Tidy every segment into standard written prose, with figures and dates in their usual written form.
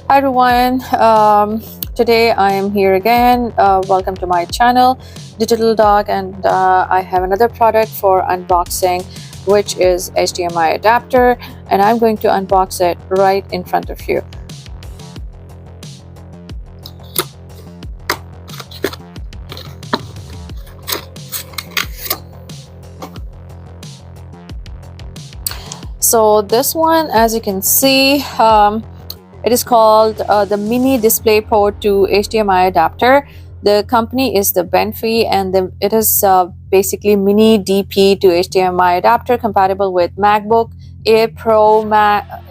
Hi everyone, today I am here again. Welcome to my channel Digital Dog, and I have another product for unboxing, which is HDMI adapter, and I'm going to unbox it right in front of you. So this one, as you can see, it is called the Mini DisplayPort to HDMI adapter. The company is the Benfey, and it is basically Mini DP to HDMI adapter compatible with MacBook Air Pro,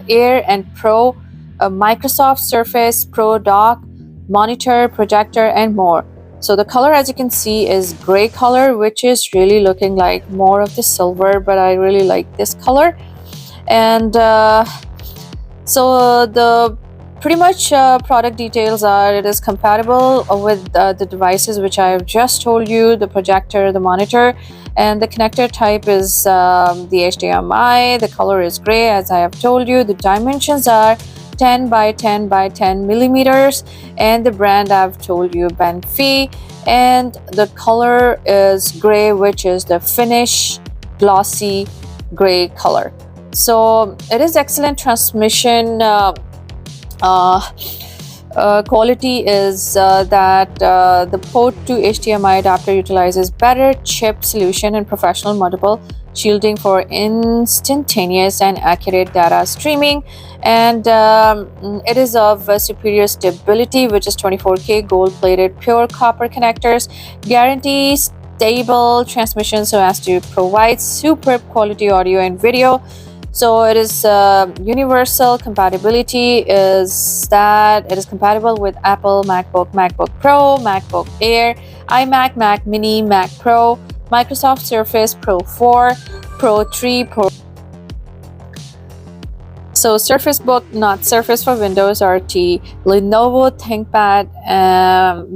Air and Pro, Microsoft Surface Pro dock, monitor, projector, and more. So the color, as you can see, is gray color, which is really looking like more of the silver, but I really like this color. And so the pretty much product details are: it is compatible with the devices which I have just told you, the projector, the monitor, and the connector type is the HDMI. The color is gray, as I have told you. The dimensions are 10 by 10 by 10 millimeters, and the brand I've told you, Benfey, and the color is gray, which is the finish glossy gray color. So it is excellent transmission quality is that the port to HDMI adapter utilizes better chip solution and professional multiple shielding for instantaneous and accurate data streaming, and it is of superior stability, which is 24K gold-plated pure copper connectors, guarantees stable transmission so as to provide superb quality audio and video. So it is universal compatibility is that it is compatible with Apple MacBook, MacBook Pro, MacBook Air, iMac, Mac Mini, Mac Pro, Microsoft Surface Pro 4, Pro 3, Pro. So Surface Book, not Surface for Windows RT, Lenovo ThinkPad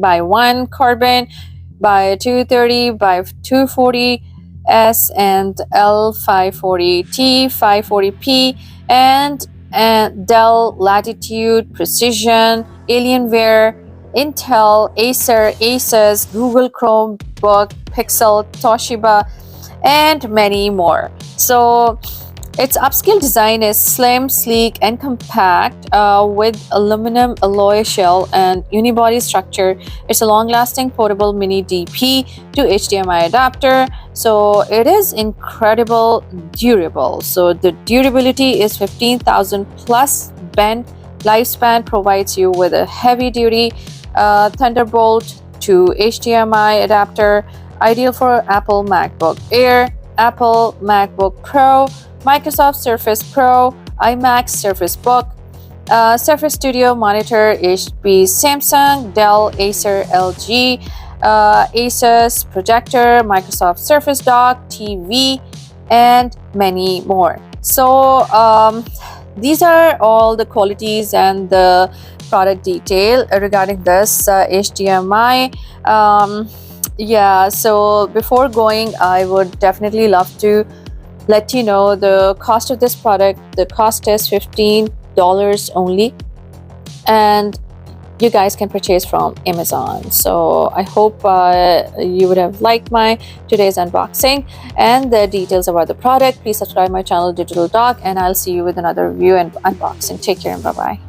by 1 Carbon, by 230, by 240. S and L540T, 540P, and Dell Latitude, Precision, Alienware, Intel, Acer, Asus, Google Chromebook, Pixel, Toshiba, and many more. So its upscale design is slim, sleek, and compact with aluminum alloy shell and unibody structure. It's a long-lasting portable mini DP to HDMI adapter. So it is incredible durable. So the durability is 15,000 plus bend lifespan, provides you with a heavy-duty Thunderbolt to HDMI adapter, ideal for Apple MacBook Air, Apple MacBook Pro, Microsoft Surface Pro, iMac, Surface Book, Surface Studio monitor, HP, Samsung, Dell, Acer, LG, Asus, projector, Microsoft Surface dock, TV, and many more. So these are all the qualities and the product detail regarding this HDMI. Yeah, so before going, I would definitely love to let you know the cost of this product. The cost is $15 only, and you guys can purchase from Amazon. So I hope you would have liked my today's unboxing and the details about the product. Please subscribe my channel Digital Dog, and I'll see you with another review and unboxing. Take care and bye bye.